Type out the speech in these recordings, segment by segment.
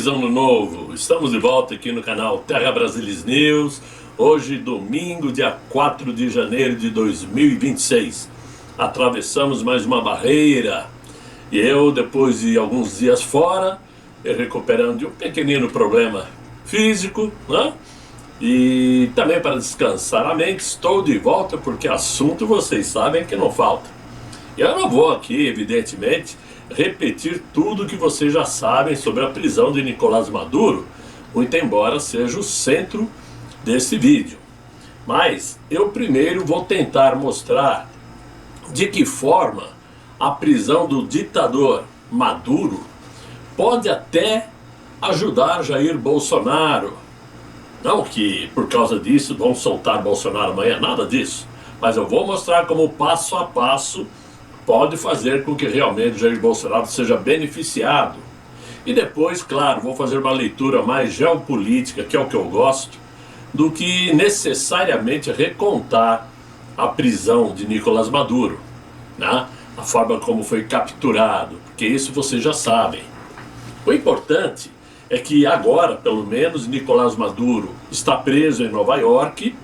Feliz Ano Novo! Estamos de volta aqui no canal Terra Brasilis News. Hoje, domingo, dia 4 de janeiro de 2026. Atravessamos mais uma barreira. E eu, depois de alguns dias fora, recuperando de um pequenino problema físico, né? E também para descansar a mente, estou de volta porque assunto vocês sabem que não falta. E eu não vou aqui, evidentemente, repetir tudo que vocês já sabem sobre a prisão de Nicolás Maduro, muito embora seja o centro desse vídeo. Mas eu primeiro vou tentar mostrar de que forma a prisão do ditador Maduro pode até ajudar Jair Bolsonaro. Não que por causa disso vão soltar Bolsonaro amanhã, nada disso. Mas eu vou mostrar como passo a passo pode fazer com que realmente Jair Bolsonaro seja beneficiado. E depois, claro, vou fazer uma leitura mais geopolítica, que é o que eu gosto, do que necessariamente recontar a prisão de Nicolás Maduro, né? A forma como foi capturado, porque isso vocês já sabem. O importante é que agora, pelo menos, Nicolás Maduro está preso em Nova York,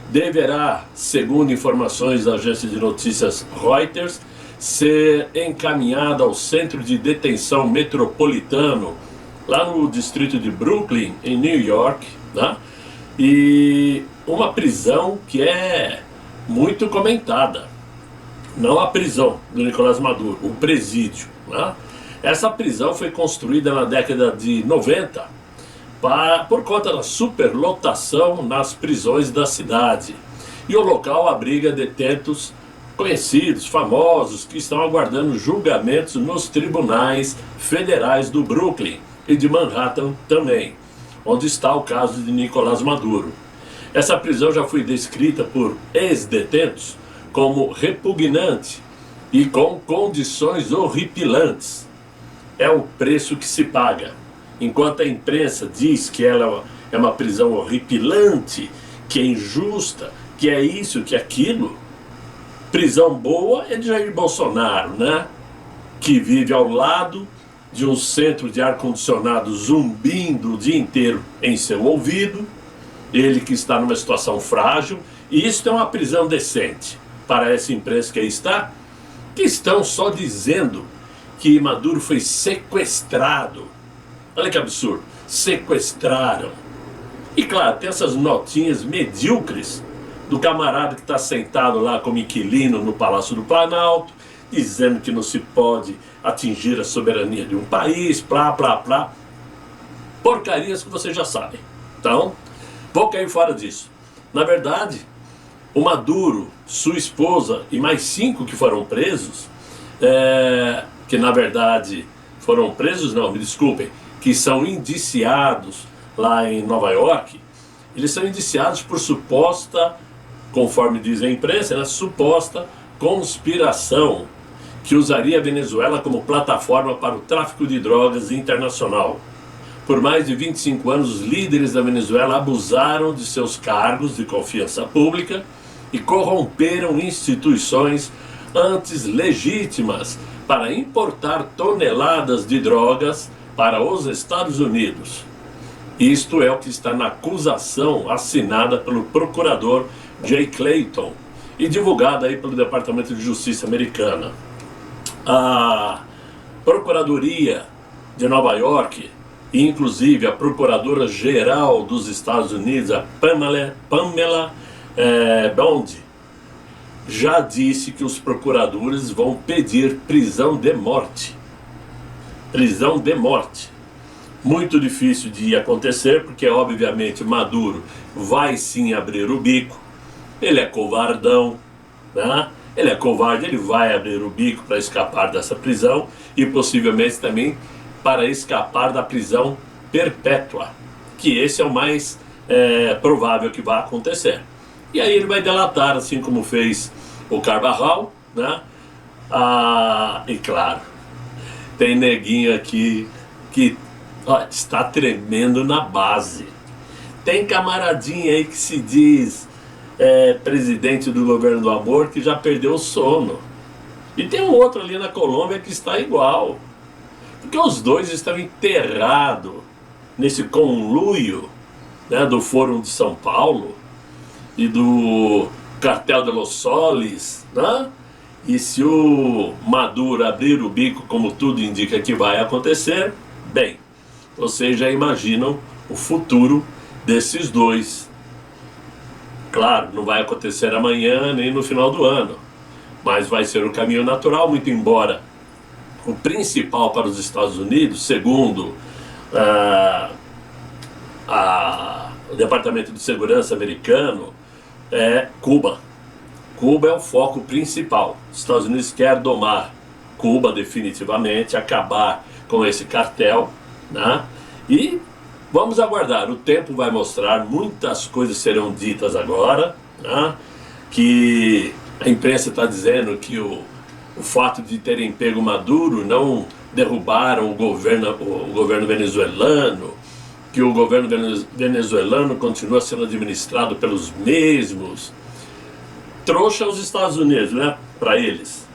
deverá, segundo informações da agência de notícias Reuters, ser encaminhado ao centro de detenção metropolitano, lá no distrito de Brooklyn, em New York, né? E uma prisão que é muito comentada. Não a prisão do Nicolás Maduro, o presídio, né? Essa prisão foi construída na década de 90 por conta da superlotação nas prisões da cidade. E o local abriga detentos conhecidos, famosos, que estão aguardando julgamentos nos tribunais federais do Brooklyn e de Manhattan também, onde está o caso de Nicolás Maduro. Essa prisão já foi descrita por ex-detentos como repugnante e com condições horripilantes. É o preço que se paga. Enquanto a imprensa diz que ela é uma prisão horripilante, que é injusta, que é isso, que é aquilo, prisão boa é de Jair Bolsonaro, né? Que vive ao lado de um centro de ar-condicionado zumbindo o dia inteiro em seu ouvido, ele que está numa situação frágil, e isso é uma prisão decente para essa imprensa que aí está, que estão só dizendo que Maduro foi sequestrado. Olha que absurdo, sequestraram. E claro, tem essas notinhas medíocres do camarada que está sentado lá como inquilino no Palácio do Planalto, dizendo que não se pode atingir a soberania de um país, plá, plá, plá. Porcarias que vocês já sabem. Então, vou cair fora disso. Na verdade, o Maduro, sua esposa e mais 5 que foram presos, que na verdade foram presos, não, me desculpem, que são indiciados lá em Nova York, eles são indiciados por suposta, conforme diz a imprensa, né, suposta conspiração que usaria a Venezuela como plataforma para o tráfico de drogas internacional. Por mais de 25 anos, os líderes da Venezuela abusaram de seus cargos de confiança pública e corromperam instituições antes legítimas para importar toneladas de drogas para os Estados Unidos. Isto é o que está na acusação assinada pelo procurador Jay Clayton e divulgada aí pelo Departamento de Justiça americana. A Procuradoria de Nova York, e inclusive a Procuradora-Geral dos Estados Unidos, a Pamela Bondi, já disse que os procuradores vão pedir prisão de morte. Prisão de morte. Muito difícil de acontecer, porque obviamente Maduro vai sim abrir o bico. Ele é covardão, né? Ele é covarde, ele vai abrir o bico para escapar dessa prisão e possivelmente também para escapar da prisão perpétua, que esse é o mais provável que vai acontecer. E aí ele vai delatar, assim como fez o Carvajal, né? E claro, tem neguinho aqui que está tremendo na base. Tem camaradinha aí que se diz presidente do governo do amor, que já perdeu o sono. E tem um outro ali na Colômbia que está igual. Porque os dois estão enterrados nesse conluio, né, do Fórum de São Paulo e do Cartel de los Soles, né? E se o Maduro abrir o bico, como tudo indica que vai acontecer, bem, vocês já imaginam o futuro desses dois. Claro, não vai acontecer amanhã nem no final do ano, mas vai ser um caminho natural, muito embora o principal para os Estados Unidos, segundo o Departamento de Segurança americano, é Cuba. Cuba é o foco principal. Os Estados Unidos quer domar Cuba definitivamente, acabar com esse cartel, né? E vamos aguardar, o tempo vai mostrar, muitas coisas serão ditas agora, né? Que a imprensa está dizendo que o fato de terem pego Maduro não derrubaram o governo venezuelano, que o governo venezuelano continua sendo administrado pelos mesmos. Trouxa os Estados Unidos, né? Para eles.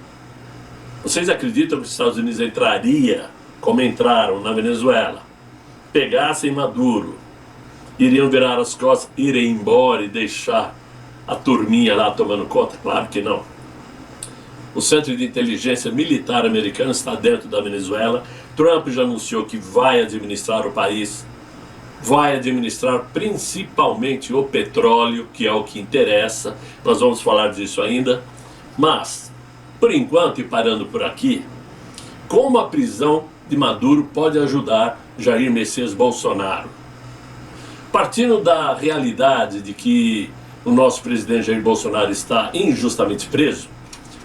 Vocês acreditam que os Estados Unidos entraria, como entraram na Venezuela, pegassem Maduro, iriam virar as costas, irem embora e deixar a turminha lá tomando conta? Claro que não. O Centro de Inteligência Militar americano está dentro da Venezuela. Trump já anunciou que vai administrar o país, vai administrar principalmente o petróleo, que é o que interessa. Nós vamos falar disso ainda. Mas, por enquanto, e parando por aqui, como a prisão de Maduro pode ajudar Jair Messias Bolsonaro? Partindo da realidade de que o nosso presidente Jair Bolsonaro está injustamente preso,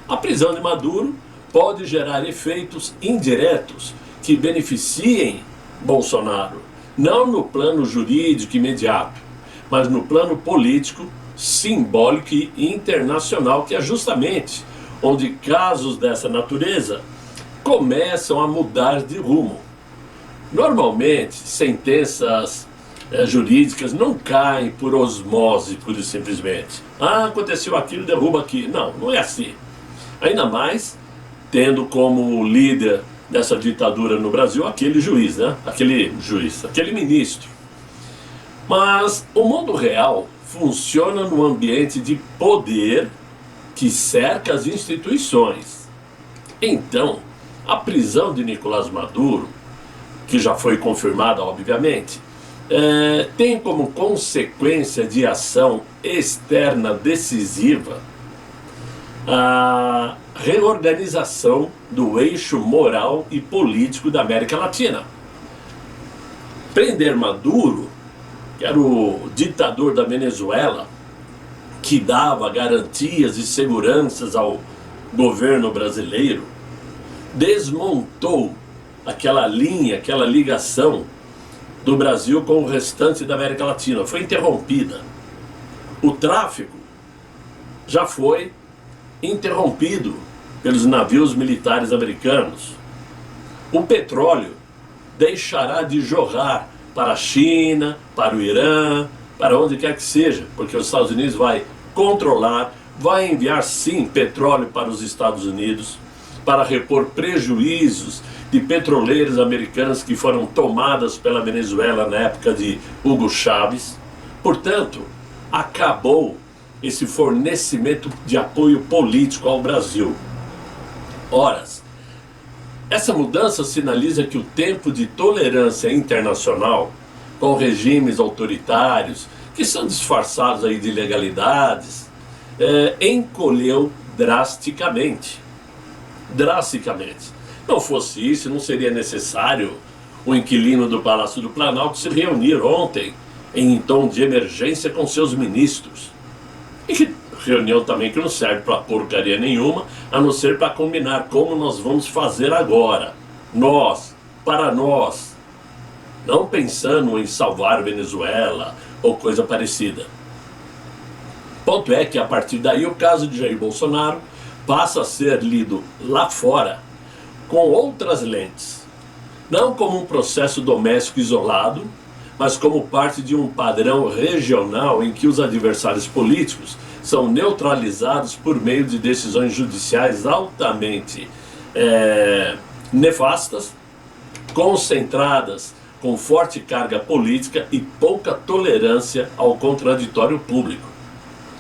a prisão de Maduro pode gerar efeitos indiretos que beneficiem Bolsonaro, não no plano jurídico imediato, mas no plano político, simbólico e internacional, que é justamente onde casos dessa natureza começam a mudar de rumo. Normalmente, sentenças jurídicas não caem por osmose, pura e simplesmente. Ah, aconteceu aquilo, derruba aqui. Não, não é assim. Ainda mais tendo como líder dessa ditadura no Brasil aquele juiz, né? Aquele ministro. Mas o mundo real funciona num ambiente de poder que cerca as instituições. Então, a prisão de Nicolás Maduro, que já foi confirmada, obviamente, tem como consequência de ação externa decisiva a reorganização do eixo moral e político da América Latina. Prender Maduro, que era o ditador da Venezuela, que dava garantias e seguranças ao governo brasileiro, desmontou aquela linha, aquela ligação do Brasil com o restante da América Latina. Foi interrompida. O tráfico já foi interrompido pelos navios militares americanos. O petróleo deixará de jorrar para a China, para o Irã, para onde quer que seja, porque os Estados Unidos vai controlar, vai enviar sim petróleo para os Estados Unidos, para repor prejuízos de petroleiras americanas que foram tomadas pela Venezuela na época de Hugo Chávez. Portanto, acabou esse fornecimento de apoio político ao Brasil. Ora, essa mudança sinaliza que o tempo de tolerância internacional com regimes autoritários, que são disfarçados aí de ilegalidades, encolheu drasticamente. Não fosse isso, não seria necessário o inquilino do Palácio do Planalto se reunir ontem em tom de emergência com seus ministros. E que reunião também que não serve para porcaria nenhuma, a não ser para combinar como nós vamos fazer agora. Para nós. Não pensando em salvar Venezuela ou coisa parecida. Ponto é que a partir daí o caso de Jair Bolsonaro passa a ser lido lá fora com outras lentes. Não como um processo doméstico isolado, mas como parte de um padrão regional em que os adversários políticos são neutralizados por meio de decisões judiciais altamente nefastas, concentradas com forte carga política e pouca tolerância ao contraditório público.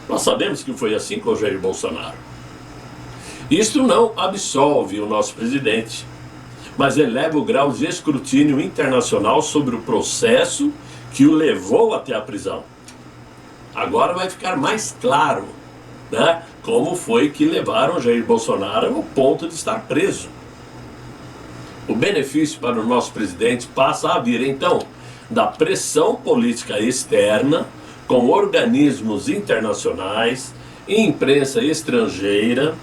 Nós sabemos que foi assim com o Jair Bolsonaro. Isto não absolve o nosso presidente, mas eleva o grau de escrutínio internacional sobre o processo que o levou até a prisão. Agora vai ficar mais claro, né, como foi que levaram Jair Bolsonaro ao ponto de estar preso. O benefício para o nosso presidente passa a vir, então, da pressão política externa, com organismos internacionais, imprensa estrangeira,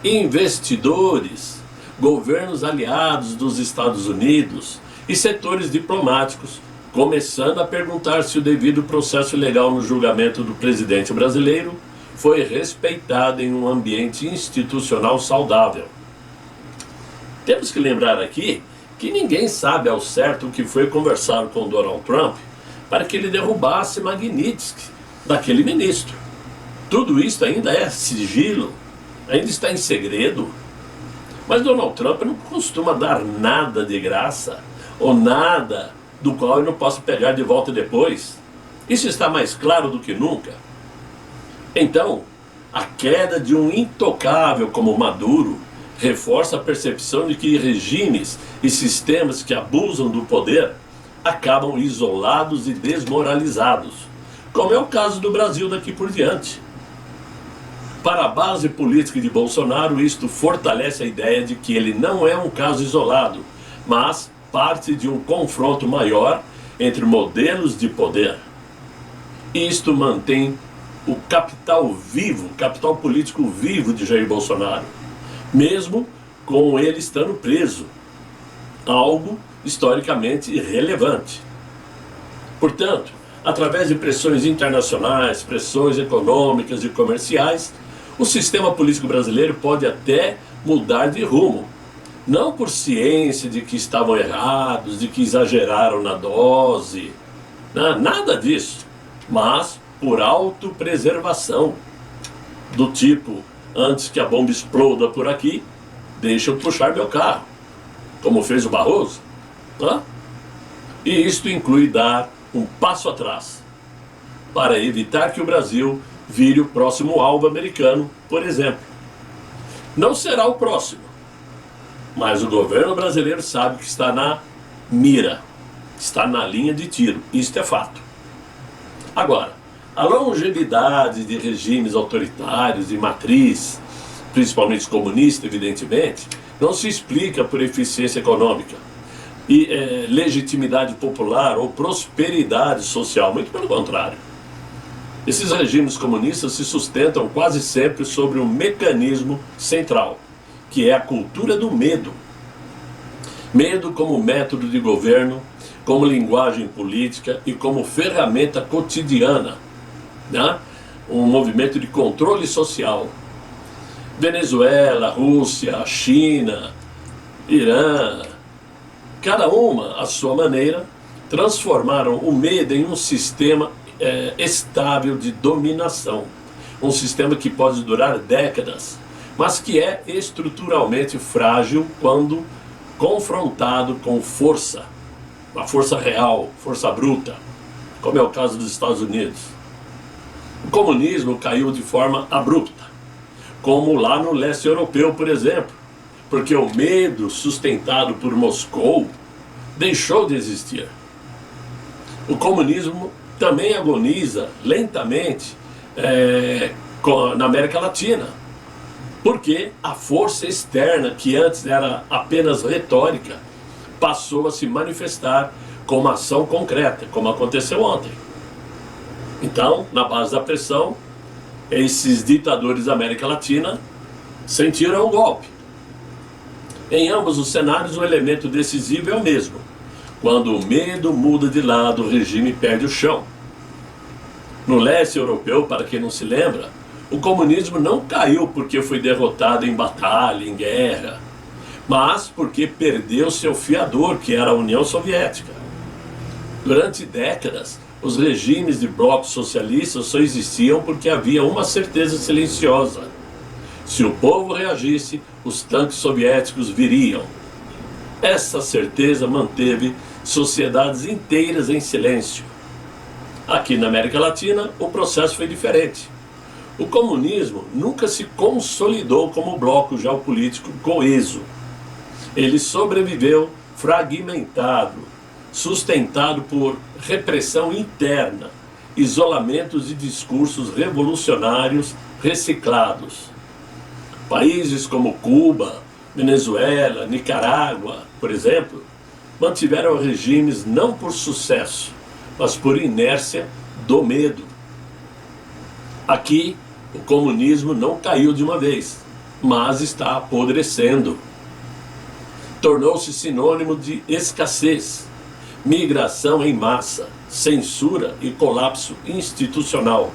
investidores, governos aliados dos Estados Unidos e setores diplomáticos, começando a perguntar se o devido processo legal no julgamento do presidente brasileiro foi respeitado em um ambiente institucional saudável. Temos que lembrar aqui que ninguém sabe ao certo o que foi conversado com Donald Trump para que ele derrubasse Magnitsky daquele ministro. Tudo isso ainda é sigilo, ainda está em segredo. Mas Donald Trump não costuma dar nada de graça, ou nada do qual ele não possa pegar de volta depois. Isso está mais claro do que nunca. Então, a queda de um intocável como Maduro reforça a percepção de que regimes e sistemas que abusam do poder acabam isolados e desmoralizados, como é o caso do Brasil daqui por diante. Para a base política de Bolsonaro, isto fortalece a ideia de que ele não é um caso isolado, mas parte de um confronto maior entre modelos de poder. Isto mantém o capital vivo, o capital político vivo de Jair Bolsonaro, mesmo com ele estando preso, algo historicamente irrelevante. Portanto, através de pressões internacionais, pressões econômicas e comerciais, o sistema político brasileiro pode até mudar de rumo. Não por ciência de que estavam errados, de que exageraram na dose, nada disso, mas por autopreservação, do tipo, antes que a bomba exploda por aqui, deixa eu puxar meu carro, como fez o Barroso. E isto inclui dar um passo atrás, para evitar que o Brasil vire o próximo alvo americano, por exemplo. Não será o próximo, mas o governo brasileiro sabe que está na mira, está na linha de tiro, isto é fato. Agora, a longevidade de regimes autoritários de matriz, principalmente comunista, evidentemente, não se explica por eficiência econômica e legitimidade popular ou prosperidade social, muito pelo contrário. Esses regimes comunistas se sustentam quase sempre sobre um mecanismo central, que é a cultura do medo. Medo como método de governo, como linguagem política e como ferramenta cotidiana, né? Um movimento de controle social. Venezuela, Rússia, China, Irã, cada uma, à sua maneira, transformaram o medo em um sistema estável de dominação. Um sistema que pode durar décadas, mas que é estruturalmente frágil quando confrontado com força, uma força real, força bruta, como é o caso dos Estados Unidos. O comunismo caiu de forma abrupta, como lá no leste europeu, por exemplo, porque o medo sustentado por Moscou deixou de existir. O comunismo também agoniza lentamente na América Latina, porque a força externa, que antes era apenas retórica, passou a se manifestar como ação concreta, como aconteceu ontem. Então, na base da pressão, esses ditadores da América Latina sentiram o golpe. Em ambos os cenários, o elemento decisivo é o mesmo. Quando o medo muda de lado, o regime perde o chão. No leste europeu, para quem não se lembra, o comunismo não caiu porque foi derrotado em batalha, em guerra, mas porque perdeu seu fiador, que era a União Soviética. Durante décadas, os regimes de blocos socialistas só existiam porque havia uma certeza silenciosa: se o povo reagisse, os tanques soviéticos viriam. Essa certeza manteve sociedades inteiras em silêncio. Aqui na América Latina, o processo foi diferente. O comunismo nunca se consolidou como bloco geopolítico coeso. Ele sobreviveu fragmentado, sustentado por repressão interna, isolamentos de discursos revolucionários reciclados. Países como Cuba, Venezuela, Nicarágua, por exemplo, mantiveram regimes não por sucesso, mas por inércia do medo. Aqui, o comunismo não caiu de uma vez, mas está apodrecendo. Tornou-se sinônimo de escassez, migração em massa, censura e colapso institucional.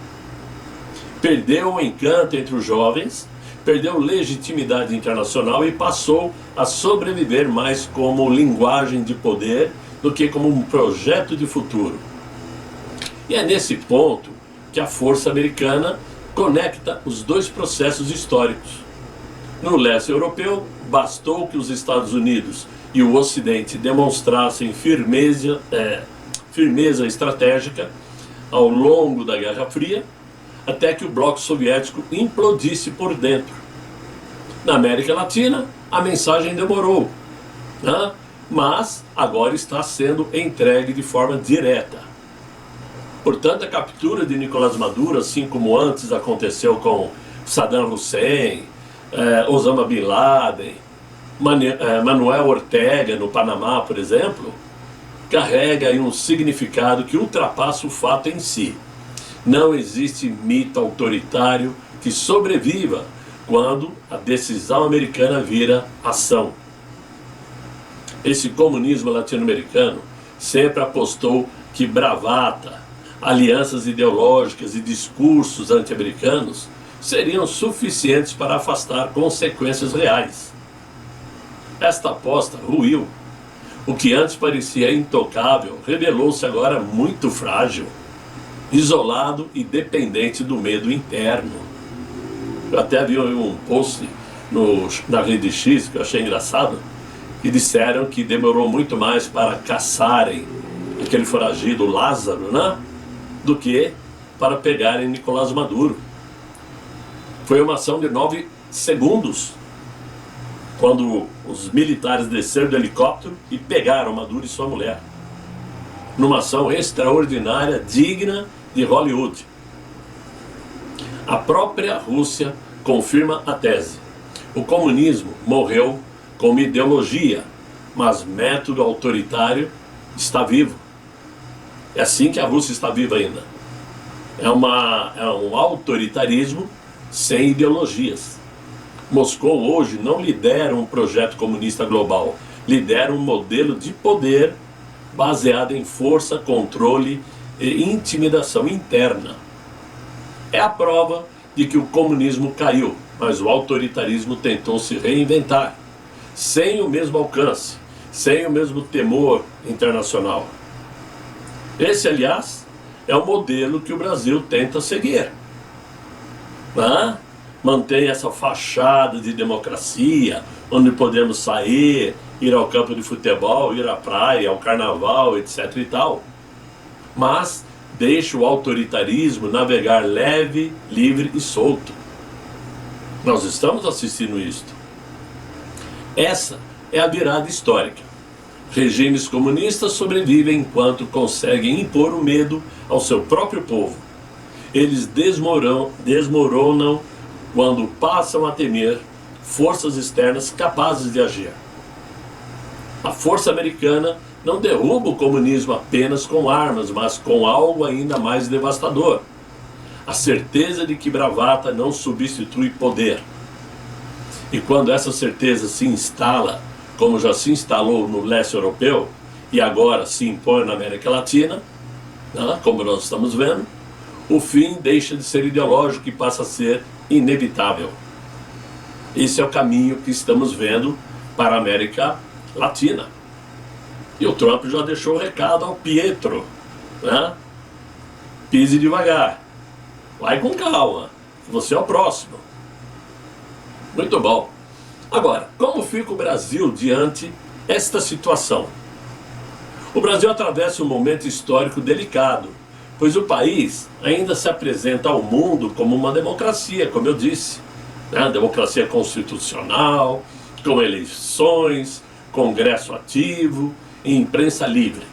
Perdeu o encanto entre os jovens, perdeu legitimidade internacional e passou a sobreviver mais como linguagem de poder do que como um projeto de futuro. E é nesse ponto que a força americana conecta os dois processos históricos. No leste europeu, bastou que os Estados Unidos e o Ocidente demonstrassem firmeza estratégica ao longo da Guerra Fria, até que o bloco soviético implodisse por dentro. Na América Latina, a mensagem demorou, né? Mas agora está sendo entregue de forma direta. Portanto, a captura de Nicolás Maduro, assim como antes aconteceu com Saddam Hussein, Osama Bin Laden, Manuel Ortega no Panamá, por exemplo, carrega aí um significado que ultrapassa o fato em si. Não existe mito autoritário que sobreviva quando a decisão americana vira ação. Esse comunismo latino-americano sempre apostou que bravata, alianças ideológicas e discursos anti-americanos seriam suficientes para afastar consequências reais. Esta aposta ruiu. O que antes parecia intocável revelou-se agora muito frágil, isolado e dependente do medo interno. Eu até vi um post na Rede X, que eu achei engraçado, que disseram que demorou muito mais para caçarem aquele foragido Lázaro, né, do que para pegarem Nicolás Maduro. Foi uma ação de 9 segundos, quando os militares desceram do helicóptero e pegaram Maduro e sua mulher. Numa ação extraordinária, digna de Hollywood. A própria Rússia confirma a tese. O comunismo morreu como ideologia, mas método autoritário está vivo. É assim que a Rússia está viva ainda. É um autoritarismo sem ideologias. Moscou hoje não lidera um projeto comunista global, lidera um modelo de poder baseado em força, controle e intimidação interna. É a prova de que o comunismo caiu, mas o autoritarismo tentou se reinventar, sem o mesmo alcance, sem o mesmo temor internacional. Esse, aliás, é o modelo que o Brasil tenta seguir. Mantém essa fachada de democracia, onde podemos sair, ir ao campo de futebol, ir à praia, ao carnaval, etc. e tal. Mas deixa o autoritarismo navegar leve, livre e solto. Nós estamos assistindo isto. Essa é a virada histórica. Regimes comunistas sobrevivem enquanto conseguem impor o medo ao seu próprio povo. Eles desmoronam quando passam a temer forças externas capazes de agir. A força americana não derruba o comunismo apenas com armas, mas com algo ainda mais devastador: a certeza de que bravata não substitui poder. E quando essa certeza se instala, como já se instalou no leste europeu e agora se impõe na América Latina, como nós estamos vendo, o fim deixa de ser ideológico e passa a ser inevitável. Esse é o caminho que estamos vendo para a América Latina. E o Trump já deixou o recado ao Pietro, Pise devagar, vai com calma, você é o próximo. Muito bom. Agora, como fica o Brasil diante esta situação? O Brasil atravessa um momento histórico delicado, pois o país ainda se apresenta ao mundo como uma democracia, como eu disse, né? Democracia constitucional, com eleições, congresso ativo e imprensa livre.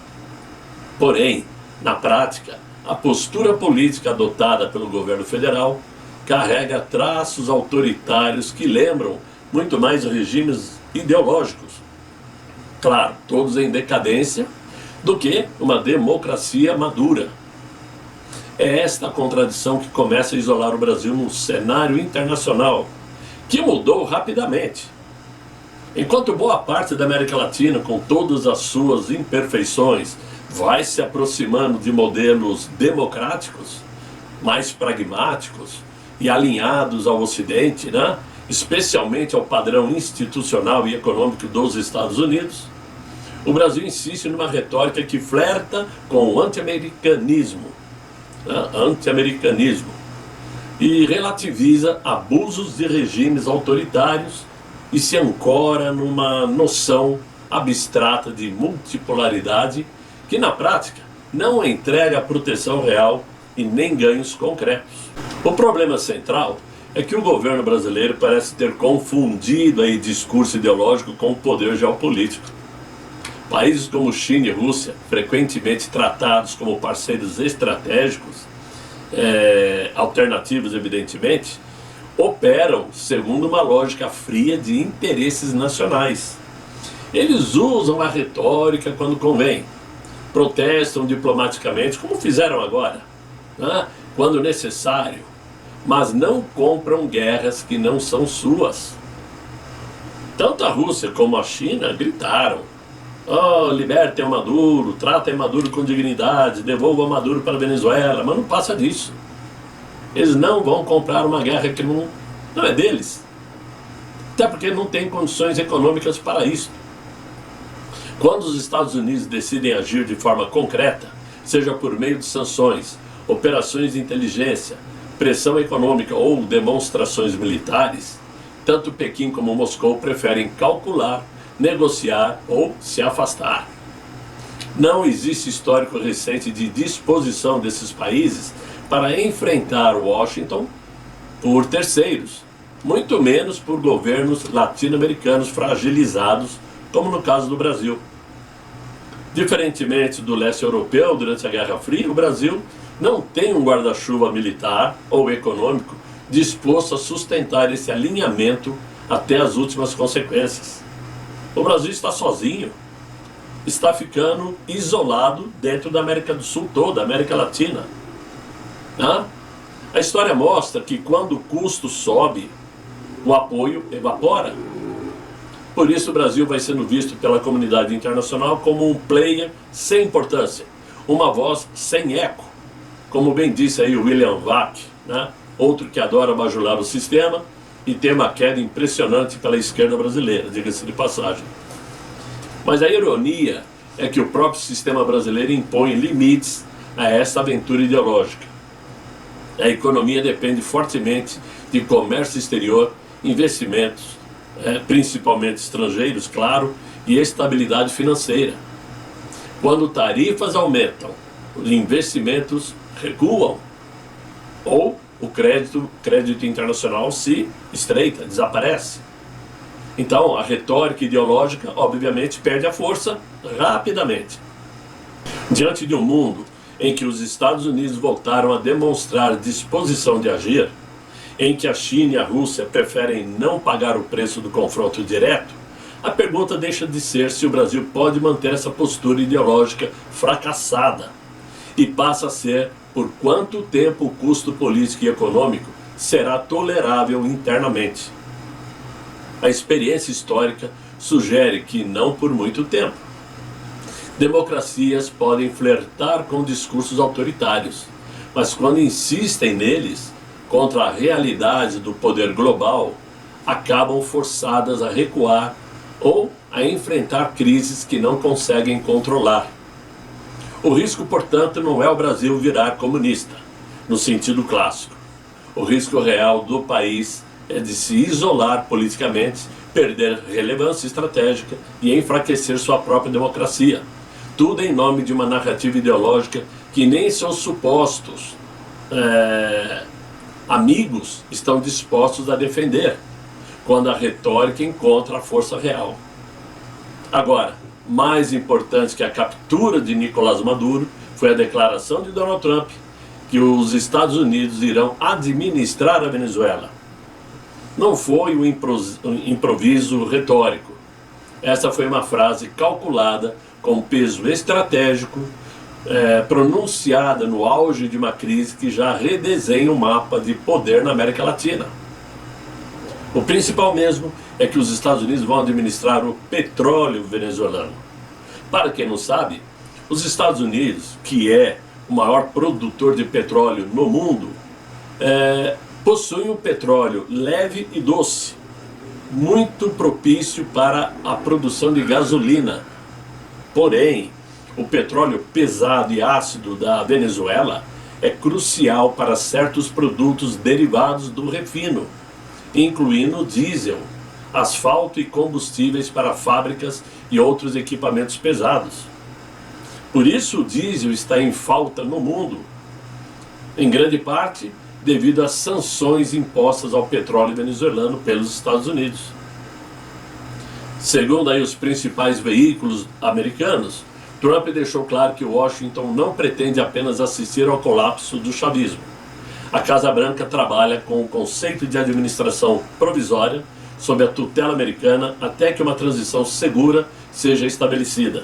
Porém, na prática, a postura política adotada pelo governo federal carrega traços autoritários que lembram muito mais regimes ideológicos, claro, todos em decadência, do que uma democracia madura. É esta a contradição que começa a isolar o Brasil no cenário internacional, que mudou rapidamente. Enquanto boa parte da América Latina, com todas as suas imperfeições, vai se aproximando de modelos democráticos, mais pragmáticos e alinhados ao Ocidente, né? Especialmente ao padrão institucional e econômico dos Estados Unidos, o Brasil insiste numa retórica que flerta com o anti-americanismo, né? E relativiza abusos de regimes autoritários e se ancora numa noção abstrata de multipolaridade que na prática não entrega proteção real e nem ganhos concretos. O problema central é que o governo brasileiro parece ter confundido aí discurso ideológico com o poder geopolítico. Países como China e Rússia, frequentemente tratados como parceiros estratégicos, alternativos evidentemente, operam segundo uma lógica fria de interesses nacionais. Eles usam a retórica quando convém, protestam diplomaticamente, como fizeram agora, né? Quando necessário, mas não compram guerras que não são suas. Tanto a Rússia como a China gritaram: oh, libertem o Maduro, tratem Maduro com dignidade, devolvam Maduro para a Venezuela, mas não passa disso. Eles não vão comprar uma guerra que não é deles, até porque não tem condições econômicas para isso. Quando os Estados Unidos decidem agir de forma concreta, seja por meio de sanções, operações de inteligência, pressão econômica ou demonstrações militares, tanto Pequim como Moscou preferem calcular, negociar ou se afastar. Não existe histórico recente de disposição desses países para enfrentar Washington por terceiros, muito menos por governos latino-americanos fragilizados, como no caso do Brasil. Diferentemente do leste europeu durante a Guerra Fria, o Brasil não tem um guarda-chuva militar ou econômico disposto a sustentar esse alinhamento até as últimas consequências. O Brasil está sozinho, está ficando isolado dentro da América do Sul toda, da América Latina. A história mostra que quando o custo sobe, o apoio evapora. Por isso o Brasil vai sendo visto pela comunidade internacional como um player sem importância, uma voz sem eco, como bem disse aí o William Vac, né? Outro que adora bajular o sistema e tem uma queda impressionante pela esquerda brasileira, diga-se de passagem. Mas a ironia é que o próprio sistema brasileiro impõe limites a essa aventura ideológica. A economia depende fortemente de comércio exterior, investimentos, principalmente estrangeiros, claro, e estabilidade financeira. Quando tarifas aumentam, os investimentos recuam, ou o crédito internacional se estreita, desaparece. Então, a retórica ideológica, obviamente, perde a força rapidamente. Diante de um mundo em que os Estados Unidos voltaram a demonstrar disposição de agir, em que a China e a Rússia preferem não pagar o preço do confronto direto, a pergunta deixa de ser se o Brasil pode manter essa postura ideológica fracassada e passa a ser por quanto tempo o custo político e econômico será tolerável internamente. A experiência histórica sugere que não por muito tempo. Democracias podem flertar com discursos autoritários, mas quando insistem neles, contra a realidade do poder global, acabam forçadas a recuar ou a enfrentar crises que não conseguem controlar. O risco, portanto, não é o Brasil virar comunista, no sentido clássico. O risco real do país é de se isolar politicamente, perder relevância estratégica e enfraquecer sua própria democracia, Tudo em nome de uma narrativa ideológica que nem seus supostos amigos estão dispostos a defender, quando a retórica encontra a força real. Agora, mais importante que a captura de Nicolás Maduro foi a declaração de Donald Trump que os Estados Unidos irão administrar a Venezuela. Não foi um improviso retórico. Essa foi uma frase calculada com peso estratégico, pronunciada no auge de uma crise que já redesenha o mapa de poder na América Latina. O principal mesmo é que os Estados Unidos vão administrar o petróleo venezuelano. Para quem não sabe, os Estados Unidos, que é o maior produtor de petróleo no mundo, possuem um petróleo leve e doce, muito propício para a produção de gasolina. Porém, o petróleo pesado e ácido da Venezuela é crucial para certos produtos derivados do refino, incluindo diesel, asfalto e combustíveis para fábricas e outros equipamentos pesados. Por isso o diesel está em falta no mundo, em grande parte devido às sanções impostas ao petróleo venezuelano pelos Estados Unidos. Segundo aí os principais veículos americanos, Trump deixou claro que Washington não pretende apenas assistir ao colapso do chavismo. A Casa Branca trabalha com o conceito de administração provisória sob a tutela americana até que uma transição segura seja estabelecida.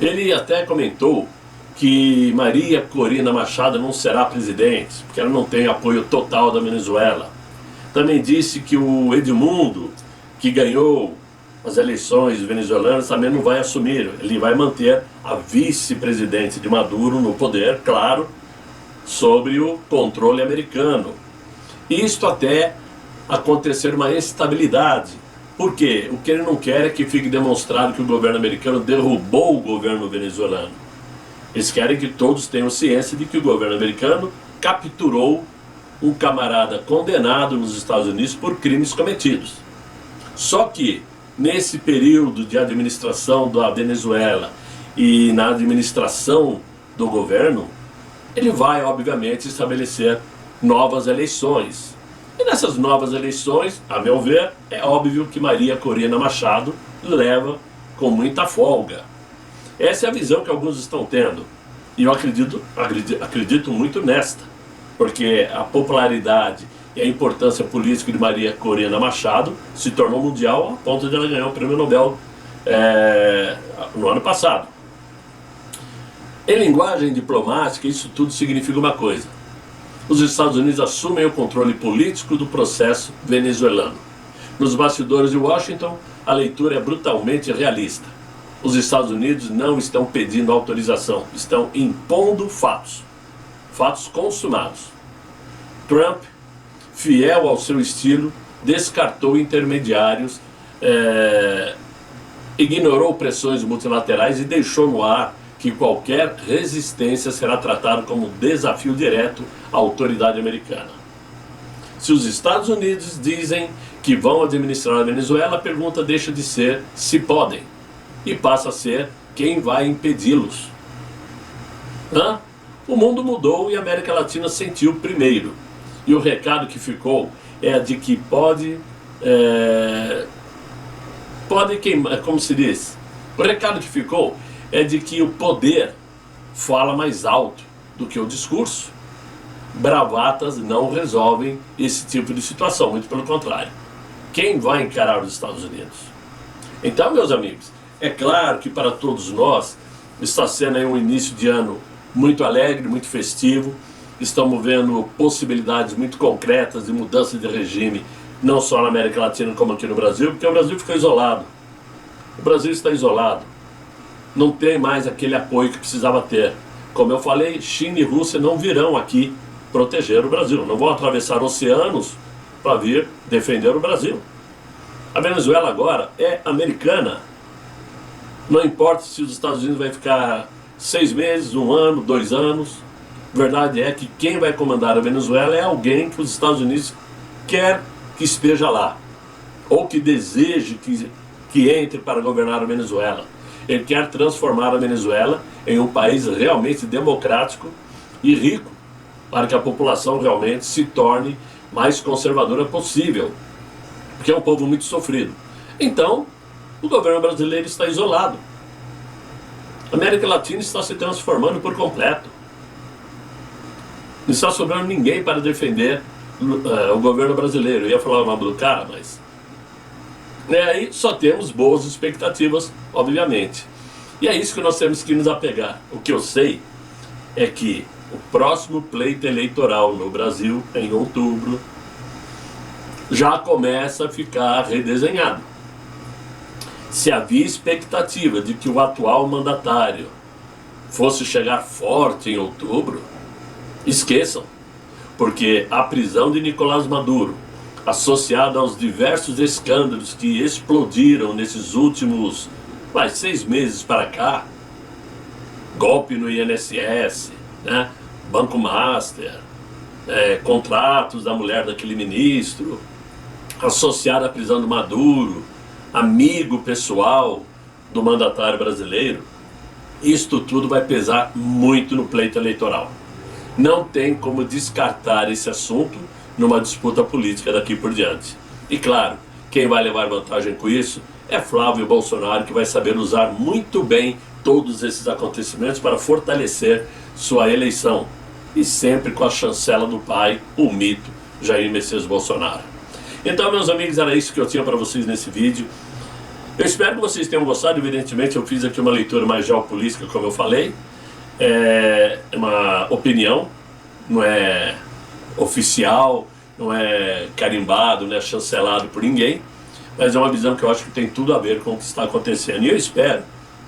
Ele até comentou que Maria Corina Machado não será presidente, porque ela não tem apoio total da Venezuela. Também disse que o Edmundo, que ganhou as eleições venezuelanas, também não vai assumir. Ele vai manter a vice-presidente de Maduro no poder, claro, sobre o controle americano. Isto até acontecer uma estabilidade. Por quê? O que ele não quer é que fique demonstrado que o governo americano derrubou o governo venezuelano. Eles querem que todos tenham ciência de que o governo americano capturou um camarada condenado nos Estados Unidos por crimes cometidos. Só que, nesse período de administração da Venezuela e na administração do governo, ele vai, obviamente, estabelecer novas eleições. E nessas novas eleições, a meu ver, é óbvio que Maria Corina Machado leva com muita folga. Essa é a visão que alguns estão tendo. E eu acredito muito nesta, porque a popularidade e a importância política de Maria Corina Machado se tornou mundial a ponto de ela ganhar o Prêmio Nobel no ano passado. Em linguagem diplomática, isso tudo significa uma coisa: os Estados Unidos assumem o controle político do processo venezuelano. Nos bastidores de Washington, a leitura é brutalmente realista. Os Estados Unidos não estão pedindo autorização, estão impondo fatos consumados. Trump, fiel ao seu estilo, descartou intermediários, ignorou pressões multilaterais e deixou no ar que qualquer resistência será tratada como desafio direto à autoridade americana. Se os Estados Unidos dizem que vão administrar a Venezuela, a pergunta deixa de ser se podem e passa a ser quem vai impedi-los. O mundo mudou e a América Latina sentiu primeiro. E o recado que ficou é de que pode queimar, como se diz? O recado que ficou é de que o poder fala mais alto do que o discurso. Bravatas não resolvem esse tipo de situação, muito pelo contrário. Quem vai encarar os Estados Unidos? Então, meus amigos, é claro que para todos nós está sendo aí um início de ano muito alegre, muito festivo. Estamos vendo possibilidades muito concretas de mudança de regime, não só na América Latina como aqui no Brasil, porque o Brasil ficou isolado. O Brasil está isolado. Não tem mais aquele apoio que precisava ter. Como eu falei, China e Rússia não virão aqui proteger o Brasil. Não vão atravessar oceanos para vir defender o Brasil. A Venezuela agora é americana. Não importa se os Estados Unidos vai ficar 6 meses, 1 ano, 2 anos. A verdade é que quem vai comandar a Venezuela é alguém que os Estados Unidos quer que esteja lá, ou que deseje que entre para governar a Venezuela. Ele quer transformar a Venezuela em um país realmente democrático e rico, para que a população realmente se torne mais conservadora possível, porque é um povo muito sofrido. Então, o governo brasileiro está isolado. A América Latina está se transformando por completo. Não está sobrando ninguém para defender o governo brasileiro. Eu ia falar o nome do cara, mas... aí só temos boas expectativas, obviamente. E é isso que nós temos que nos apegar. O que eu sei é que o próximo pleito eleitoral no Brasil, em outubro, já começa a ficar redesenhado. Se havia expectativa de que o atual mandatário fosse chegar forte em outubro, esqueçam, porque a prisão de Nicolás Maduro, associada aos diversos escândalos que explodiram nesses últimos 6 meses para cá, golpe no INSS, né? Banco Master, contratos da mulher daquele ministro, associado à prisão do Maduro, amigo pessoal do mandatário brasileiro, isto tudo vai pesar muito no pleito eleitoral. Não tem como descartar esse assunto numa disputa política daqui por diante. E claro, quem vai levar vantagem com isso é Flávio Bolsonaro, que vai saber usar muito bem todos esses acontecimentos para fortalecer sua eleição. E sempre com a chancela do pai, o mito Jair Messias Bolsonaro. Então, meus amigos, era isso que eu tinha para vocês nesse vídeo. Eu espero que vocês tenham gostado. Evidentemente, eu fiz aqui uma leitura mais geopolítica, como eu falei. É uma opinião, não é oficial, não é carimbado, não é chancelado por ninguém, mas é uma visão que eu acho que tem tudo a ver com o que está acontecendo. E eu espero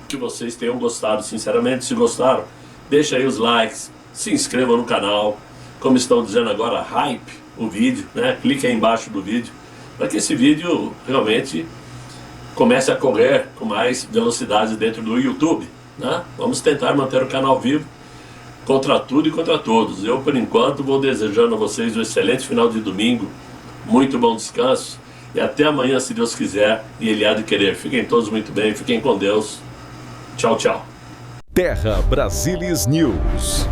que vocês tenham gostado, sinceramente. Se gostaram, deixa aí os likes, se inscrevam no canal, como estão dizendo agora, hype o vídeo, né? Clique aí embaixo do vídeo, para que esse vídeo realmente comece a correr com mais velocidade dentro do YouTube, né? Vamos tentar manter o canal vivo contra tudo e contra todos. Eu, por enquanto, vou desejando a vocês um excelente final de domingo, muito bom descanso, e até amanhã, se Deus quiser e Ele há de querer. Fiquem todos muito bem, fiquem com Deus. Tchau, tchau. Terra Brasilis News.